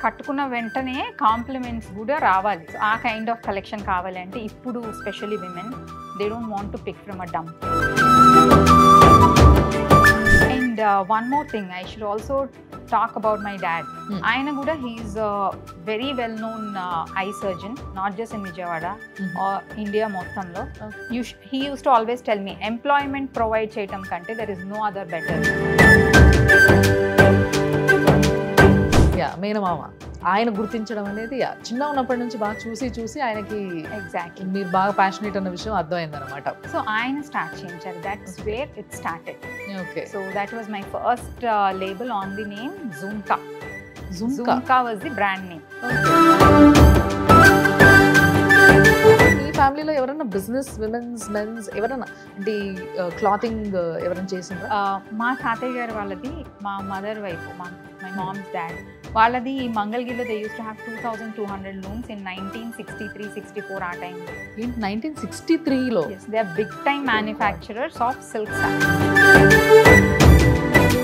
కట్టుకున్న వెంటనే కాంప్లిమెంట్స్ కూడా రావాలి. ఆ కైండ్ ఆఫ్ కలెక్షన్ కావాలంటే ఇప్పుడు specially women they don't want to pick from a dump. And one more thing I should also talk about my dad. Ayana kuda he is a very well known eye surgeon, not just in Vijayawada or India mottamlo. He used to always tell me employment provide cheytam kante there is no other better. Yeah, mena mama ఆయన గుర్తించడం అనేది చిన్న ఉన్నప్పటి నుంచి బాగా చూసి ఆయనకి exactly మీరు బాగా ప్యాషనేట్ అన్న విషయం అర్థమైంది అనమాట. సో ఆయన స్టార్ట్ చేయించారు. That's where it started. Okay, so that was my first label on the name Jhumka. Jhumka was the brand name. మీ ఫ్యామిలీలో ఎవరైనా బిజినెస్ విమెన్స్ మెన్స్ ఎవరైనా అంటే క్లాతింగ్ ఎవరైనా చేసిండ్రా? మా తాతయ్య గారు వాళ్ళది, మా మదర్ వైపు, మై మామ్స్ డాడ్ వాళ్ళది మంగళగిరిలో they use to have 2200 looms in 1963-64 ఆ టైంలో. 1963లో? yes, they are big time manufacturers of silk sarees.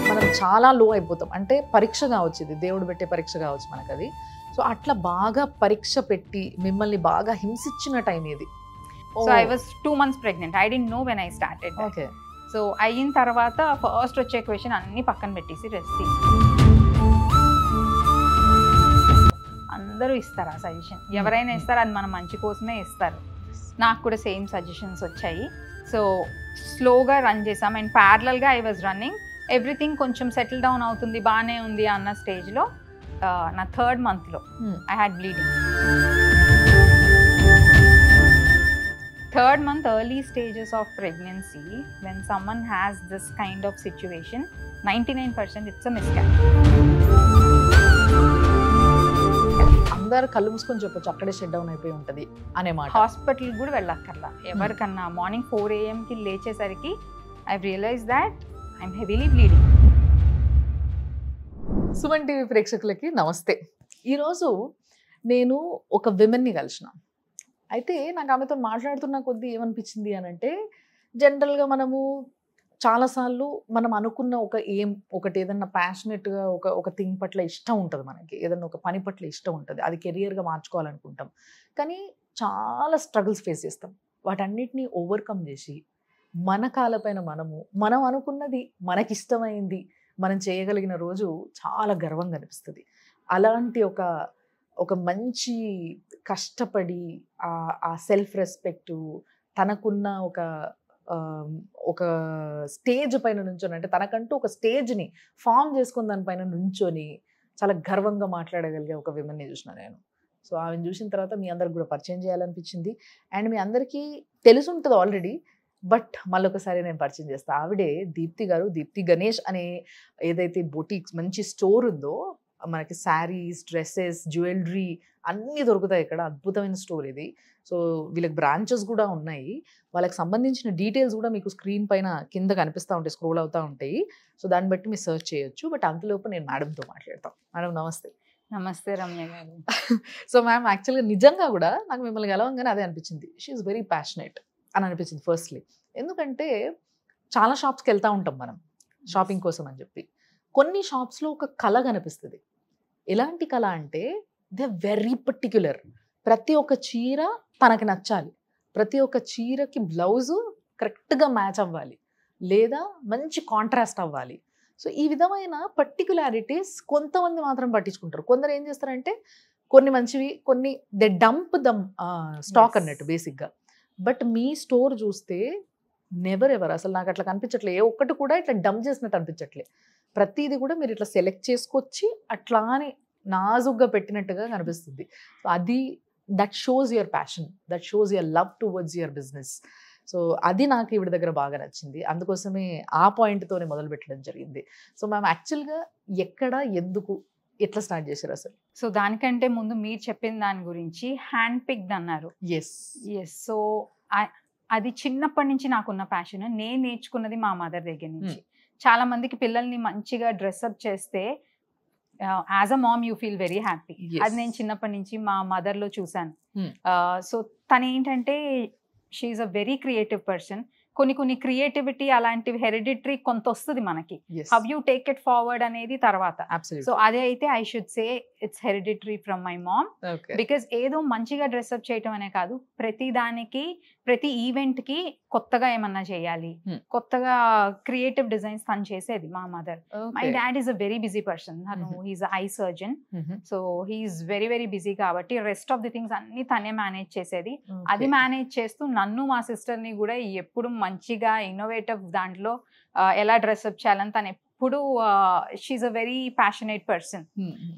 మనం చాలా లో అయిపోతాం. అంటే పరీక్ష కావచ్చు, ఇది దేవుడు పెట్టే పరీక్ష కావచ్చు మనకు అది. సో అట్లా బాగా పరీక్ష పెట్టి మిమ్మల్ని బాగా హింసించిన టైం ఇది. So I was 2 months pregnant. I didn't know when I started. Okay. So అయిన తర్వాత ఫస్ట్ వచ్చే క్వశ్చన్ అన్ని పక్కన పెట్టేసి రెస్ట్. అందరూ ఇస్తారు ఆ సజెషన్. ఎవరైనా ఇస్తారు, అది మన మంచి కోసమే ఇస్తారు. నాకు కూడా సేమ్ సజెషన్స్ వచ్చాయి. సో స్లోగా రన్ చేసాం. అండ్ ప్యారలల్గా ఐ వాజ్ రన్నింగ్. ఎవ్రీథింగ్ కొంచెం సెటిల్ డౌన్ అవుతుంది, బాగానే ఉంది అన్న స్టేజ్లో నా 3rd monthలో I had bleeding. 3rd month early stages of pregnancy, when someone has this kind of situation, 99% it's a miscarriage. అందరు కళ్ళు మూసుకొని చెప్పొచ్చు అక్కడే షట్ డౌన్ అయిపోయి ఉంటుంది అనే మాట. హాస్పిటల్ కూడా వెళ్ళక్కర్లా. ఎవరికన్నా మార్నింగ్ 4 AM లేచేసరికి I realise that I'm heavily bleeding. Suman TV ప్రేక్షకులకి నమస్తే. ఈరోజు నేను ఒక విమెన్ని కలిసిన. అయితే నాకు ఆమెతో మాట్లాడుతున్న కొద్దీ ఏమనిపించింది అని అంటే, జనరల్గా మనము చాలాసార్లు మనం అనుకున్న ఒక ఒకటి ఏదన్నా ప్యాషనెట్గా ఒక థింగ్ పట్ల ఇష్టం ఉంటుంది, మనకి ఏదన్నా ఒక పని పట్ల ఇష్టం ఉంటుంది, అది కెరియర్గా మార్చుకోవాలనుకుంటాం. కానీ చాలా స్ట్రగుల్స్ ఫేస్ చేస్తాం. వాటన్నిటినీ ఓవర్కమ్ చేసి మన కాళ్ళపైన మనం అనుకున్నది మనకిష్టమైంది మనం చేయగలిగిన రోజు చాలా గర్వంగా అనిపిస్తుంది. అలాంటి ఒక మంచి కష్టపడి ఆ సెల్ఫ్ రెస్పెక్టు, తనకున్న ఒక స్టేజ్ పైన నుంచొని, అంటే తనకంటూ ఒక స్టేజ్ని ఫామ్ చేసుకుని దానిపైన నుంచొని చాలా గర్వంగా మాట్లాడగలిగే ఒక విమెన్ని చూసిన నేను. సో ఆమెను చూసిన తర్వాత మీ అందరికి కూడా పరిచయం చేయాలనిపించింది. అండ్ మీ అందరికీ తెలిసి ఉంటుంది ఆల్రెడీ, బట్ మళ్ళొకసారి నేను పరిచయం చేస్తాను. ఆవిడే దీప్తి గారు. దీప్తి గణేష్ అనే ఏదైతే బొటిక్స్ మంచి స్టోర్ ఉందో, మనకి శారీస్, డ్రెస్సెస్, జ్యువెలరీ అన్నీ దొరుకుతాయి ఇక్కడ. అద్భుతమైన స్టోర్ ఇది. సో వీళ్ళకి బ్రాంచెస్ కూడా ఉన్నాయి. వాళ్ళకి సంబంధించిన డీటెయిల్స్ కూడా మీకు స్క్రీన్ పైన కింద కనిపిస్తూ ఉంటాయి, స్క్రోల్ అవుతూ ఉంటాయి. సో దాన్ని బట్టి మీరు సర్చ్ చేయొచ్చు. బట్ అంతలోపు నేను మేడంతో మాట్లాడతాం. మేడం నమస్తే. నమస్తే రమ్య గారు. సో మ్యామ్, యాక్చువల్గా నిజంగా కూడా నాకు మిమ్మల్ని గెలవంగానే అదే అనిపించింది, షీ ఈజ్ వెరీ ప్యాషనేట్ అని అనిపించింది ఫస్ట్లీ. ఎందుకంటే చాలా షాప్స్కి వెళ్తూ ఉంటాం మనం షాపింగ్ కోసం అని చెప్పి. కొన్ని షాప్స్లో ఒక కళ కనిపిస్తుంది. ఎలాంటి కళ అంటే దే వెరీ పర్టిక్యులర్. ప్రతి ఒక్క చీర తనకి నచ్చాలి, ప్రతి ఒక్క చీరకి బ్లౌజు కరెక్ట్గా మ్యాచ్ అవ్వాలి, లేదా మంచి కాంట్రాస్ట్ అవ్వాలి. సో ఈ విధమైన పర్టిక్యులారిటీస్ కొంతమంది మాత్రం పట్టించుకుంటారు. కొందరు ఏం చేస్తారంటే కొన్ని మంచివి, కొన్ని దే డంప్ దమ్ స్టాక్ అన్నట్టు బేసిక్గా. బట్ మీ స్టోర్ చూస్తే నెవర్ ఎవర్, అసలు నాకు అట్లా కనిపించట్లే. ఏ ఒక్కటి కూడా ఇట్లా డంప్ చేసినట్టు అనిపించట్లే. ప్రతిదీ కూడా మీరు ఇట్లా సెలెక్ట్ చేసుకొచ్చి అట్లానే నాజుగ్గా పెట్టినట్టుగా కనిపిస్తుంది. సో అది that shows your passion, that shows your love towards your business. So అది నాకు ఈవిడ దగ్గర బాగా నచ్చింది. అందుకోసమే ఆ పాయింట్తోనే మొదలు పెట్టడం జరిగింది. సో మ్యామ్, యాక్చువల్గా ఎక్కడ, ఎందుకు, ఎట్లా స్టార్ట్ చేశారు అసలు? సో దానికంటే ముందు మీరు చెప్పిన దాని గురించి హ్యాండ్ పిక్డ్ అన్నారు. ఎస్. సో అది చిన్నప్పటి నుంచి నాకున్న ప్యాషన్. నేను నేర్చుకున్నది మా మదర్ దగ్గర నుంచి. చాలా మందికి పిల్లల్ని మంచిగా డ్రెస్అప్ చేస్తే as a ma'am you feel very happy. అది నేను చిన్నప్పటి నుంచి మా మదర్లో చూసాను. సో తను ఏంటంటే she is a very creative person. కొన్ని క్రియేటివిటీ అలాంటివి హెరిడిటరీ కొంత వస్తుంది మనకి. Yes. How you take it forward అనేది తర్వాత. Absolutely. సో అదే అయితే I should say it's hereditary from my mom. Okay. Because ఏదో మంచిగా డ్రెస్అప్ చేయటం అనే కాదు, ప్రతి దానికి ప్రతి ఈవెంట్ కి కొత్తగా ఏమన్నా చేయాలి, కొత్తగా క్రియేటివ్ డిజైన్స్ తను చేసేది మా mother. My dad is a very busy person. He's a surgeon. So he's very very busy కాబట్టి రెస్ట్ ఆఫ్ ది థింగ్స్ అన్ని తనే మేనేజ్ చేసేది. అది మేనేజ్ చేస్తూ నన్ను మా సిస్టర్ ని కూడా ఎప్పుడు మంచిగా ఇన్నోవేటివ్ దాంట్లో ఎలా డ్రెస్అప్ చేయాలని తను ఎప్పుడు she's a very passionate person.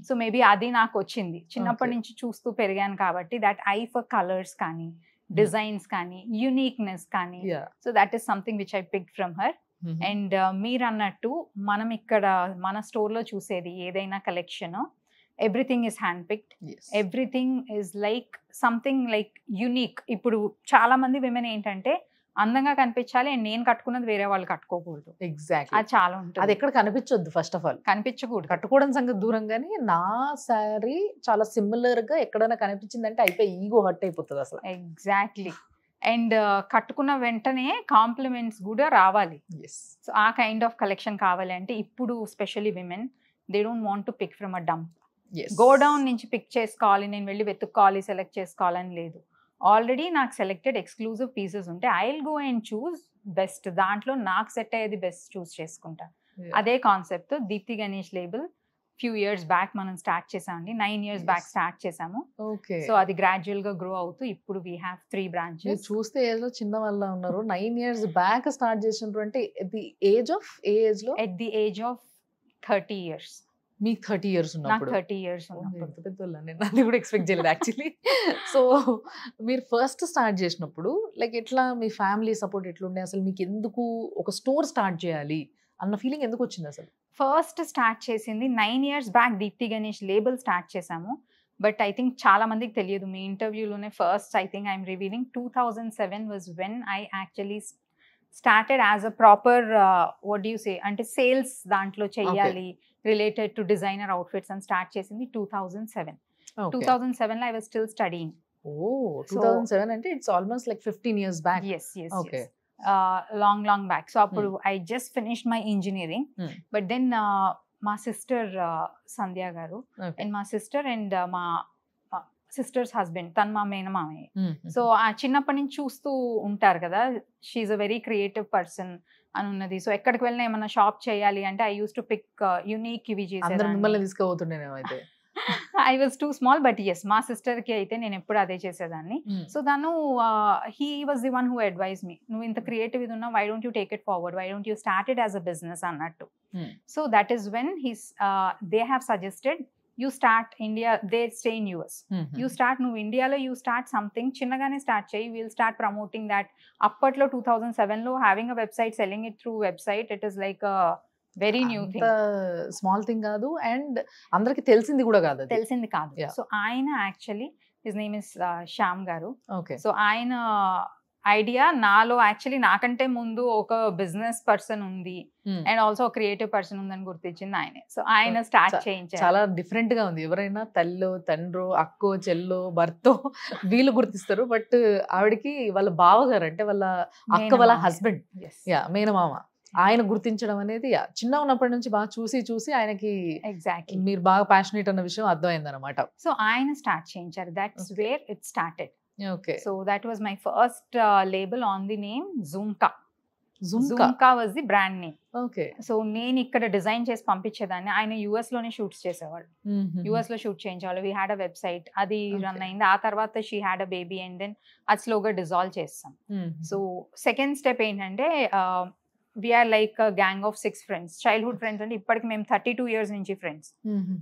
So maybe అది నాకు వచ్చింది చిన్నప్పటి నుంచి చూస్తూ పెరిగాను కాబట్టి. దట్ ఐ ఫర్ కలర్స్ కానీ డిజైన్స్ కానీ యూనిక్నెస్ కానీ. So that is something which I picked from her. And మీరు అన్నట్టు మనం ఇక్కడ మన స్టోర్లో చూసేది ఏదైనా collection, everything is hand picked. Everything is like something like unique. ఇప్పుడు చాలా మంది విమెన్ ఏంటంటే అందంగా కనిపించాలి అండ్ నేను కట్టుకున్నది వేరే వాళ్ళు కట్టుకోకూడదు. ఎగ్జాక్ట్లీ. అది చాలా ఉంటుంది. అది ఎక్కడ కనిపించొద్దు. ఫస్ట్ ఆఫ్ ఆల్ కనిపించకూడదు. కట్టుకోవడం సంగతి దూరంగానే నా శారీ చాలా సిమిలర్ గా ఎక్కడైనా కనిపించిందంటే అయిపోయి ఈగో హర్ట్ అయిపోతుంది అసలు. ఎగ్జాక్ట్లీ. అండ్ కట్టుకున్న వెంటనే కాంప్లిమెంట్స్ కూడా రావాలి. సో ఆ కైండ్ ఆఫ్ కలెక్షన్ కావాలి అంటే ఇప్పుడు specially women they don't want to pick from a dump. Go down నుంచి పిక్ చేసుకోవాలి, నేను వెళ్ళి వెతుక్కోవాలి, సెలెక్ట్ చేసుకోవాలని లేదు. ఆల్రెడీ నాకు సెలెక్టెడ్ ఎక్స్క్లూజివ్ పీసెస్ ఉంటే I will go and choose best. దాంట్లో నాకు సెట్ అయ్యేది బెస్ట్ చూస్ చేసుకుంటా. అదే concept Deepti Ganesh label few years back మనం స్టార్ట్ చేసామండి. 9 years బ్యాక్ స్టార్ట్ చేసాము. సో అది గ్రాడ్యువల్ గా గ్రో అవుతూ ఇప్పుడు వీ హ్యావ్ 3 branches. చూస్తే ఏజ్ లో చిన్న వాళ్ళ ఉన్నారు. 9 years బ్యాక్ స్టార్ట్ చేసినప్పుడు అంటే ది ఏజ్ ఆఫ్ ఏజ్ లో at the age of 30 years. మీకు 30 years ఉన్నప్పుడు? 30 years ఉన్నప్పుడు. పెద్దోళ్ళ నేను అది కూడా ఎక్స్పెక్ట్ చేయలేదు యాక్చువల్లీ. సో మీరు ఫస్ట్ స్టార్ట్ చేసినప్పుడు లైక్ ఎట్లా మీ ఫ్యామిలీ సపోర్ట్ ఎట్లుండే, అసలు మీకు ఎందుకు ఒక స్టోర్ స్టార్ట్ చేయాలి అన్న ఫీలింగ్ ఎందుకు వచ్చింది అసలు? ఫస్ట్ స్టార్ట్ చేసింది 9 years back Deepthi Ganesh label start చేసాము. బట్ ఐ థింక్ చాలా మందికి తెలియదు. మీ ఇంటర్వ్యూలోనే first I think I'm revealing 2007 was when I actually started as a proper what do you say అంటే సేల్స్ దాంట్లో చెయ్యాలి రిలేటెడ్ టు డిజైనర్ అవుట్ఫిట్స్ అని స్టార్ట్ చేసింది 2007. 2007 లో I was still studying. Oh, 2007 అంటే it's almost like 15 years back. Yes. Okay. Long back. So appudu I just finished my engineering. But then మా sister సంధ్య గారు and మా sister and మా sister's husband తను మా మేనమామయ్య. సో ఆ చిన్నప్పటి నుంచి చూస్తూ ఉంటారు కదా, she a very creative person అని ఉన్నది. సో ఎక్కడికి వెళ్ళినా ఏమన్నా షాప్ చేయాలి అంటే I use to pick unique ఇవి చేసేదాన్ని. తీసుకుపోతుండేనేమో అయితే. I was too small but as మా సిస్టర్ కి అయితే నేను ఎప్పుడు అదే చేసేదాన్ని. సో తను he was the one who advise me, నువ్వు ఇంత క్రియేటివ్ ఇది ఉన్నా why don't you take it forward, why don't you start it as a business అన్నట్టు. So that is when they have suggested you start India, they stay in US. You start నువ్వు ఇండియాలో you start something చిన్నగానే start చేయి, we'll start promoting that. అప్పట్లో 2007 లో having a website, selling it through website, it is like a very new thing. Small thing కాదు and అందరికి తెలిసింది కాదు. సో ఆయన actually his name is Shyam గారు. ఓకే. సో ఆయన ఐడియా నాలో యాక్చువల్లీ నాకంటే ముందు ఒక బిజినెస్ పర్సన్ ఉంది అండ్ ఆల్సో క్రియేటివ్ పర్సన్ ఉందని గుర్తించింది ఆయనే. సో ఆయన స్టార్ట్ చేయించారు. చాలా డిఫరెంట్ గా ఉంది. ఎవరైనా తల్లో తండ్రో అక్కో చెల్లో భర్తో వీళ్ళు గుర్తిస్తారు, బట్ ఆవిడకి వాళ్ళ బావగారు అంటే వాళ్ళ అక్క వాళ్ళ హస్బెండ్ మేనమామ ఆయన గుర్తించడం అనేది చిన్న ఉన్నప్పటి నుంచి బాగా చూసి ఆయనకి ఎగ్జాక్ట్లీ మీరు బాగా ప్యాషనేట్ అన్న విషయం అర్థమైంది అనమాట. సో ఆయన స్టార్ట్ చేయించారు. That's where it started. Okay. So that was my first label on the name Zoomka. Zoomka was the brand name. Okay. So నేను ఇక్కడ డిజైన్ చేసి పంపించేదాన్ని, ఆయన యుఎస్ లోనే షూట్స్ చేసేవాళ్ళు. యుఎస్ లో షూట్ చేయించేవాళ్ళు. వీ హ్యాడ్ అ వెబ్సైట్, అది run అయింది. ఆ తర్వాత she had a baby and then అది స్లోగా డిజాల్వ్ చేస్తాం. సో సెకండ్ స్టెప్ ఏంటంటే we are like gang of 6 friends, childhood friends. అంటే ఇప్పటికి మేము 32 years నుంచి ఫ్రెండ్స్,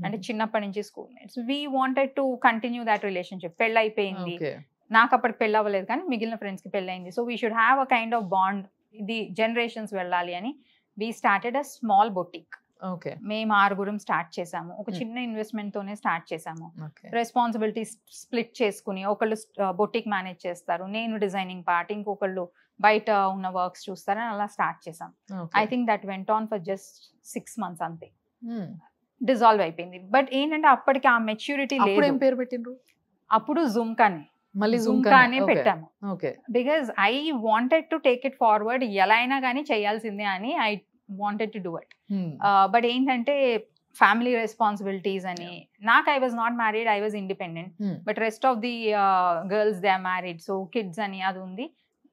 అంటే చిన్నప్పటి నుంచి school mates. We wanted to continue that relationship. పెళ్ళి అయిపోయింది, నాకు అప్పటికి పెళ్ళి అవ్వలేదు కానీ మిగిలిన ఫ్రెండ్స్ కి పెళ్ళి అయింది. So we should have a kind of bond, ఇది జనరేషన్స్ వెళ్ళాలి అని we started a small boutique. మేము 6 స్టార్ట్ చేసాము. ఒక చిన్న ఇన్వెస్ట్మెంట్ తోనే స్టార్ట్ చేసాము. రెస్పాన్సిబిలిటీ స్ప్లిట్ చేసుకుని ఒకళ్ళు బొటిక్ మేనేజ్ చేస్తారు, నేను డిజైనింగ్ పార్ట్, ఇంకొకళ్ళు బయట ఉన్న వర్క్స్ చూస్తారని అలా స్టార్ట్ చేసాం. I think that went on for just 6 months అంతే, డిజాల్వ్ అయిపోయింది. బట్ ఏంటంటే అప్పటికి ఆ మెచ్యూరిటీ లేదు. ఏం పేరు పెట్టిండ్రు అప్పుడు జూమ్కానే. మళ్ళీ జూమ్ Zoom కానే ఓకే పెట్టాము. Okay because I wanted to take it forward, ఎలా అయినా కానీ చేయాల్సిందే అని I wanted to do it. But ఏంటంటే ఫ్యామిలీ రెస్పాన్సిబిలిటీస్ అని, నాకు I was not married, I was independent. But rest of the girls they are married, so kids అని అది ఉంది.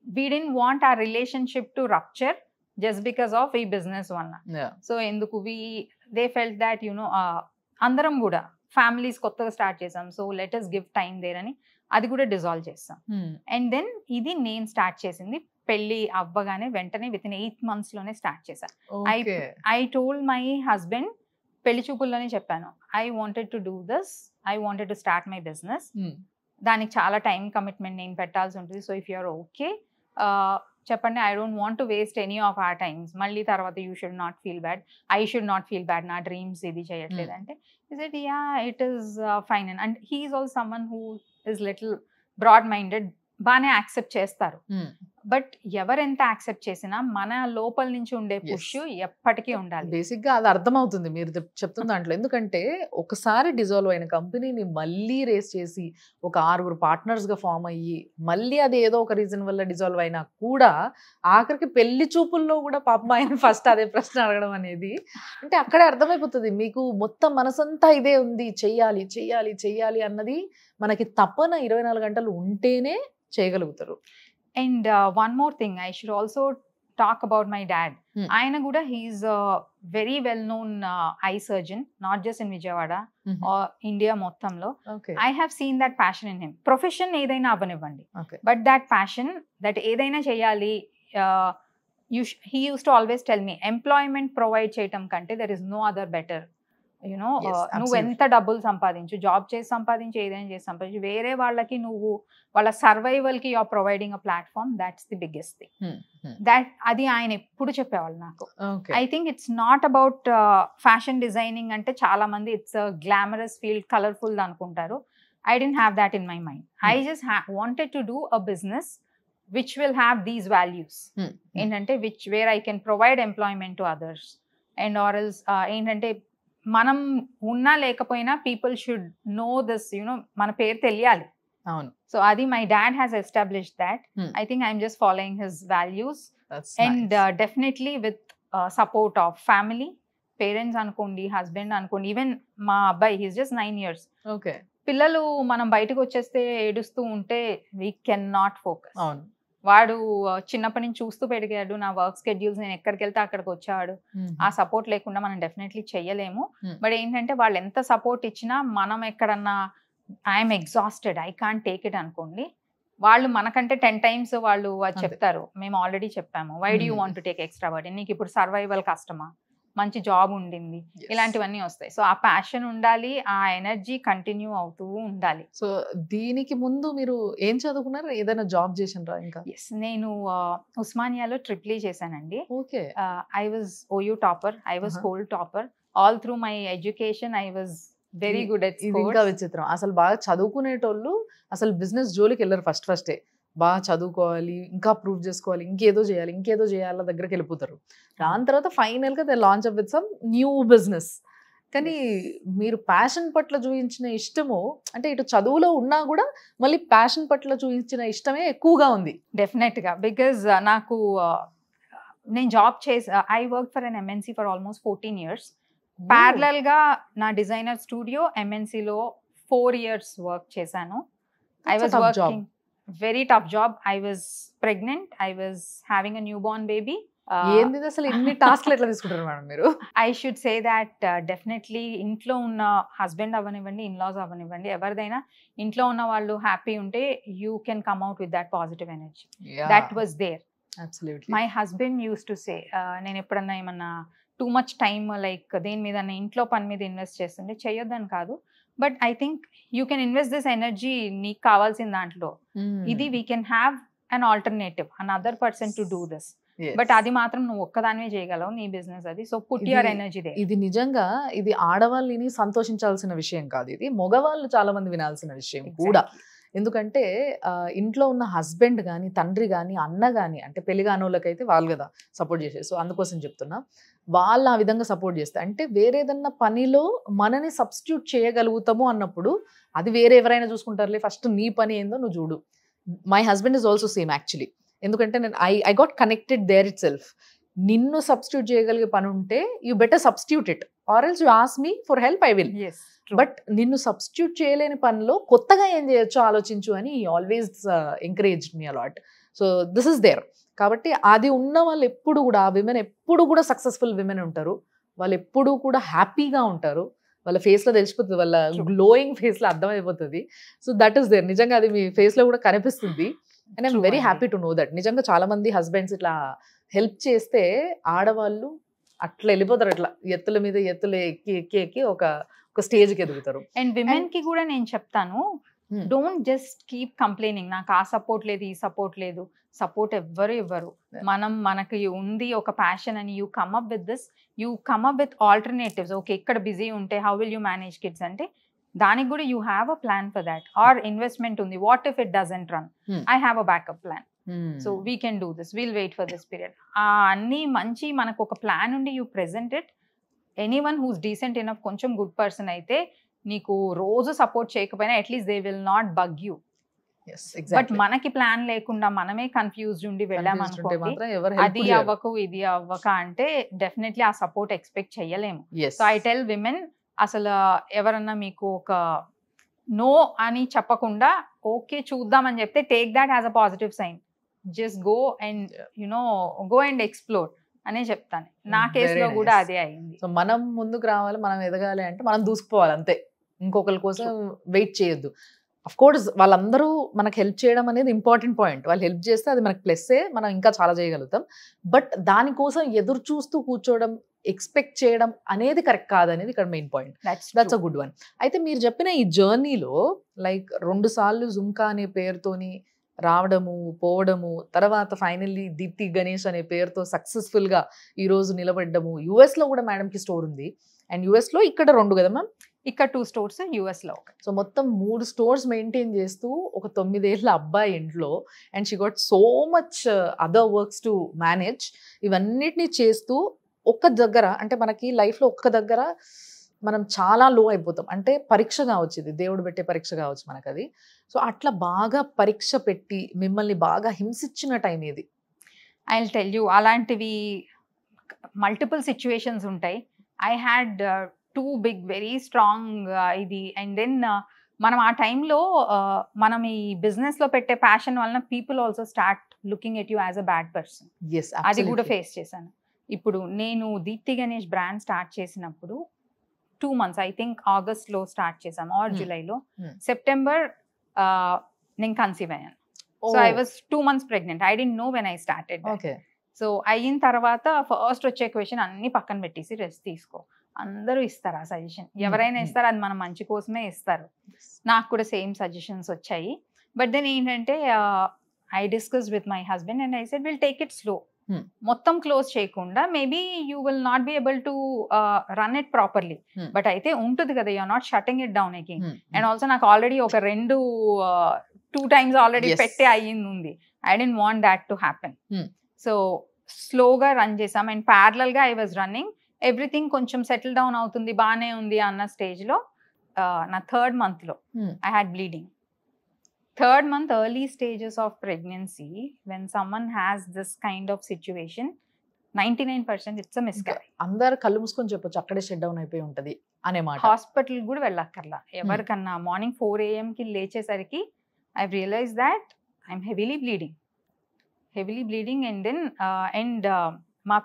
We don't want a relationship to rupture just because of ఈ business వల్ల. So ఎందుకు they felt that you know అందరం కూడా families కొత్తగా start చేసాం, so let us give time there అని అది కూడా డిజాల్వ్ చేస్తాం. అండ్ దెన్ ఇది నేను స్టార్ట్ చేసింది పెళ్లి అవ్వగానే వెంటనే విత్ ఇన్ 8 months లోనే స్టార్ట్ చేశాను. ఐ టోల్డ్ మై హస్బెండ్, పెళ్లి చూపుల్లోనే చెప్పాను, I wanted to do this, I wanted to start my business. దానికి చాలా టైం కమిట్మెంట్ నేను పెట్టాల్సి ఉంటుంది. సో ఇఫ్ యూఆర్ ఓకే చెప్పండి, I don't want to waste any of our times. మళ్ళీ తర్వాత you should not feel bad, I should not feel bad, నా dreams ఇది చేయట్లేదు అంటే is it yeah it is fine. And he is also someone who is little broad minded, బాగానే accept చేస్తారు. But ఎవరెంత accept చేసినా మన లోపల నుంచి ఉండే పుష్ ఎప్పటికీ ఉండాలి. బేసిక్ గా అది అర్థమవుతుంది మీరు చెప్తున్న దాంట్లో. ఎందుకంటే ఒకసారి డిజాల్వ్ అయిన కంపెనీని మళ్ళీ రేస్ చేసి ఒక 6 పార్ట్నర్స్ గా ఫామ్ అయ్యి మళ్ళీ అది ఏదో ఒక రీజన్ వల్ల డిజాల్వ్ అయినా కూడా ఆఖరికి పెళ్లి చూపుల్లో కూడా పాపం ఆయన ఫస్ట్ అదే ప్రశ్న అడగడం అనేది, అంటే అక్కడే అర్థమైపోతుంది మీకు మొత్తం మనసంతా ఇదే ఉంది, చెయ్యాలి చెయ్యాలి చెయ్యాలి అన్నది. మనకి తప్పన 24 గంటలు ఉంటేనే చేయగలుగుతారు. And one more thing, I should also talk about my dad. Ayana kuda he's a very well known eye surgeon, not just in Vijayawada or India mottamlo. I have seen that passion in him. Profession edaina avanivandi, but that passion, that edaina cheyali, he used to always tell me, employment provide cheyatam kante there is no other better. You know నువ్వు ఎంత డబ్బులు సంపాదించు, job చేసి సంపాదించి, ఏదైనా చేసి సంపాదించు, వేరే వాళ్ళకి నువ్వు వాళ్ళ సర్వైవల్ కి you are providing a platform, that's the biggest thing. That అది ఆయన ఎప్పుడు చెప్పేవాళ్ళు నాకు. I think it's not about fashion designing అంటే చాలా మంది ఇట్స్ గ్లామరస్ ఫీల్డ్, కలర్ఫుల్ అనుకుంటారు. I didn't have that in my mind. I just wanted to do a business which will have these values. ఏంటంటే where I can provide employment to others and ఆర్ఎల్స్ ఏంటంటే మనం ఉన్నా లేకపోయినా people should know this, you know మన పేరు తెలియాలి. అవును. సో అది my dad has established that. I think I'm just following his values and definitely with support of family, parents అనుకోండి, హస్బెండ్ అనుకోండి, ఈవెన్ మా అబ్బాయి హీస్ జస్ట్ 9 years. ఓకే. పిల్లలు మనం బయటకు వచ్చేస్తే ఏడుస్తూ ఉంటే వీ కెన్ నాట్ ఫోకస్. అవును. వాడు చిన్నప్పటి నుంచి చూస్తూ పెరిగాడు, నా వర్క్ స్కెడ్యూల్స్, నేను ఎక్కడికి వెళ్తే అక్కడికి వచ్చాడు. ఆ సపోర్ట్ లేకుండా మనం డెఫినెట్లీ చెయ్యలేము. బట్ ఏంటంటే వాళ్ళు ఎంత సపోర్ట్ ఇచ్చినా మనం ఎక్కడన్నా I'm exhausted, I can't take it అనుకోండి, వాళ్ళు మనకంటే 10 times వాళ్ళు చెప్తారు, మేము ఆల్రెడీ చెప్పాము, why do you want to take extra burden, నీకు ఇప్పుడు సర్వైవల్ కష్టమా, మంచి జాబ్ ఉండింది, ఇలాంటివన్నీ వస్తాయి. సో ఆ ప్యాషన్ ఉండాలి, ఆ ఎనర్జీ కంటిన్యూ అవుతూ ఉండాలి. సో దీనికి ముందు మీరు ఏం చదువుకున్నారు, ఏదైనా జాబ్ చేసినరా? ఇంకా ఎస్, నేను ఉస్మానియాలో ట్రిపుల్ చేశానండి. Okay. I was OU topper, I was school topper. All through my education I was very good at sports. ఇది ఇంకా విచిత్రం, అసలు బాగా చదువుకునేటోళ్ళు అసలు బిజినెస్ జోలికి వెళ్ళరు. ఫస్టే బాగా చదువుకోవాలి, ఇంకా ప్రూవ్ చేసుకోవాలి, ఇంకేదో చేయాలి దగ్గరికి వెళ్ళిపోతారు. దాని తర్వాత ఫైనల్ గా they launch up with some new business. కానీ మీరు ప్యాషన్ పట్ల చూపించిన ఇష్టము, అంటే ఇటు చదువులో ఉన్నా కూడా మళ్ళీ ప్యాషన్ పట్ల చూపించిన ఇష్టమే ఎక్కువగా ఉంది. డెఫినెట్ గా, బికాజ్ నాకు నేను job I work for an MNC for almost 14 years. Parallel గా నా డిజైనర్ స్టూడియో MNCలో 4 years వర్క్ చేశాను. I was working very tough job. I was pregnant, I was having a newborn baby. ఏంది అసలు ఇన్ని టాస్క్లు ఎట్లా తీసుకుంటారు మేడం మీరు? I should say that definitely ఇంట్లో ఉన్న హస్బెండ్ అవ్వనివ్వండి, ఇన్లాస్ అవ్వనివ్వండి, ఎవరిదైనా ఇంట్లో ఉన్న వాళ్ళు హ్యాపీ ఉంటే you can come out with that positive energy. That was there. Absolutely. My husband used to say, నేను ఎప్పుడన్నా ఏమన్నా too much time లైక్ దేని మీద ఇంట్లో పని మీద ఇన్వెస్ట్ చేస్తుంటే చేయొద్దని కాదు, but I think you can invest this energy నీకు కావాల్సిన దాంట్లో. ఇది we can have an alternative, another person to do this. But అది మాత్రం నువ్వు ఒక్కదానివే చేయగలవు, నీ బిజినెస్ అది. So put your energy they. ఇది నిజంగా ఇది ఆడవాళ్ళని సంతోషించాల్సిన విషయం కాదు, ఇది మగవాళ్ళు చాలా మంది వినాల్సిన విషయం కూడా. ఎందుకంటే ఇంట్లో ఉన్న హస్బెండ్ కానీ తండ్రి కానీ అన్న కానీ అంటే పెళ్లి కాని వాళ్ళకైతే వాళ్ళు కదా సపోర్ట్ చేసేది. సో అందుకోసం చెప్తున్నా, వాళ్ళు ఆ విధంగా సపోర్ట్ చేస్తే అంటే వేరేదన్నా పనిలో మనని సబ్స్టిట్యూట్ చేయగలుగుతాము అన్నప్పుడు అది వేరే ఎవరైనా చూసుకుంటారులే, ఫస్ట్ నీ పని ఏందో నువ్వు చూడు. My husband is also same actually. ఎందుకంటే నేను I got connected there itself. నిన్ను సబ్స్టిట్యూట్ చేయగలిగే పని ఉంటే you better substitute it, or else you ask me for help, I will. But నిన్ను సబ్స్టిట్యూట్ చేయలేని పనిలో కొత్తగా ఏం చేయొచ్చో ఆలోచించు అని always encourage me a lot. So this is there. కాబట్టి అది ఉన్న వాళ్ళు ఎప్పుడు కూడా, ఆ విమెన్ ఎప్పుడు కూడా సక్సెస్ఫుల్ విమెన్ ఉంటారు. వాళ్ళు ఎప్పుడు కూడా హ్యాపీగా ఉంటారు. వాళ్ళ ఫేస్లో తెలిసిపోతుంది, వాళ్ళ గ్లోయింగ్ ఫేస్లో అర్థమైపోతుంది. So that is there. నిజంగా అది మీ ఫేస్లో కూడా కనిపిస్తుంది. And I'm very happy to know that. నిజంగా చాలా మంది హస్బెండ్స్ ఇట్లా హెల్ప్ చేస్తే ఆడవాళ్ళు అట్లా వెళ్ళిపోతారు, అట్లా ఎత్తుల మీద ఎత్తులు ఎక్కి ఎక్కి ఎక్కి ఒక స్టేజ్కి ఎదుగుతారు. అండ్ విమెన్ కి కూడా నేను చెప్తాను, డోంట్ జస్ట్ కీప్ కంప్లైనింగ్, నాకు ఆ సపోర్ట్ లేదు, ఈ సపోర్ట్ లేదు. సపోర్ట్ ఎవ్వరు ఇవ్వరు. మనకి ఉంది ఒక ప్యాషన్ అని you come up with this, you come up with alternatives. Okay, ఇక్కడ బిజీ ఉంటే how will you manage kids అంటే దానికి కూడా you have a plan for that. Or investment ఉంది, what if it doesn't run, I have a backup plan. So we can do this, we'll wait for this period. అన్ని మంచి మనకు ఒక plan ఉండి you present it. Anyone who's decent enough, కొంచెం good person అయితే నీకు రోజు సపోర్ట్ చేయకపోయినా at least they will not bug you. But మనకి ప్లాన్ లేకుండా మనమే కన్ఫ్యూజ్డ్ ఉండి వెళ్ళామనుకోండి, అది అవ్వకు ఇది అవ్వక అంటే డెఫినెట్లీ ఆ సపోర్ట్ ఎక్స్పెక్ట్ చెయ్యలేము. సో ఐ టెల్ విమెన్, అసలు ఎవరన్నా మీకు ఒక నో అని చెప్పకుండా ఓకే చూద్దామని చెప్తే take that as a positive sign. Just go and go and explore అనే చెప్తాను. నా కేసులో కూడా అదే అయింది. సో మనం ముందుకు రావాలి, మనం ఎదగాలి అంటే మనం దూసుకుపోవాలి అంతే, ఇంకొకరి కోసం వెయిట్ చేయొద్దు. అఫ్ కోర్స్ వాళ్ళందరూ మనకు హెల్ప్ చేయడం అనేది ఇంపార్టెంట్ పాయింట్. వాళ్ళు హెల్ప్ చేస్తే అది మనకు ప్లస్సే, మనం ఇంకా చాలా చేయగలుగుతాం. బట్ దానికోసం ఎదురు చూస్తూ కూర్చోవడం, ఎక్స్పెక్ట్ చేయడం అనేది కరెక్ట్ కాదనేది ఇక్కడ main point. That's a good one. అయితే మీరు చెప్పిన ఈ జర్నీలో లైక్ 2 సార్లు జుమ్కా అనే పేరుతోని రావడము, పోవడము, తర్వాత ఫైనల్లీ దీప్తి గణేష్ అనే పేరుతో సక్సెస్ఫుల్గా ఈరోజు నిలబడ్డము. యుఎస్లో కూడా మేడంకి స్టోర్ ఉంది. అండ్ యుఎస్లో ఇక్కడ 2 కదా మ్యామ్? ఇక్కడ 2 స్టోర్స్, యుఎస్లో. సో మొత్తం 3 స్టోర్స్ మెయింటైన్ చేస్తూ ఒక 9 ఏళ్ళ అబ్బాయి ఇంట్లో, and she got so much other works to manage. ఇవన్నిటిని చేస్తూ ఒక్క దగ్గర, అంటే మనకి లైఫ్లో ఒక్క దగ్గర మనం చాలా లో అయిపోతాం. అంటే పరీక్ష కావచ్చు, ఇది దేవుడు పెట్టే పరీక్ష కావచ్చు మనకు అది. సో అట్లా బాగా పరీక్ష పెట్టి మిమ్మల్ని బాగా హింసించిన టైం ఏది? I will tell you. అలాంటివి మల్టిపుల్ సిచ్యువేషన్స్ ఉంటాయి. I had 2 big very strong ఇది. అండ్ దెన్ మనం ఆ టైంలో మనం ఈ బిజినెస్లో పెట్టే ప్యాషన్ వలన people also start looking at you as a bad person. అది కూడా ఫేస్ చేశాను. ఇప్పుడు నేను దీప్తి గణేష్ బ్రాండ్ స్టార్ట్ చేసినప్పుడు 2 months, ఐ థింక్ ఆగస్ట్లో స్టార్ట్ చేసాం ఆర్ జూలైలో. సెప్టెంబర్ నేను కన్సీవ్ అయ్యాను. So I was 2 months pregnant. I didn't know when I started. So అయిన తర్వాత ఫస్ట్ వచ్చే క్వశ్చన్ అన్ని పక్కన పెట్టేసి రెస్ట్ తీసుకో. అందరూ ఇస్తారు ఆ సజెషన్, ఎవరైనా ఇస్తారు, అది మన మంచి కోసమే ఇస్తారు. నాకు కూడా సేమ్ సజెషన్స్ వచ్చాయి. బట్ దెన్ ఏంటంటే I discuss with my husband and I said will take it slow. మొత్తం క్లోజ్ చేయకుండా maybe you will not be able to run it properly, but అయితే ఉంటుంది కదా, you're not shutting it down again. And also నాకు already ఒక 2 times already పెట్టే అయ్యింది ఉంది. I don't want that to happen. So స్లోగా రన్ చేసాం. అండ్ ప్యారలల్ గా ఐ వాజ్ రన్నింగ్. ఎవ్రీథింగ్ కొంచెం సెటిల్ డౌన్ అవుతుంది, బాగానే ఉంది అన్న స్టేజ్లో నా 3rd monthలో I had bleeding. 3rd month, early stages of pregnancy, when someone has this kind of situation, 99% it's a miscarriage. అందరు కళ్ళు మూసుకొని చెప్పొచ్చు అక్కడే షట్ డౌన్ అయిపోయి ఉంటది అనే మాట. హాస్పిటల్ కూడా వెళ్ళక్కర్లా ఎవరికన్నా. మార్నింగ్ 4 AM కి లేచేసరికి I realise that I'm heavily bleeding. And then మా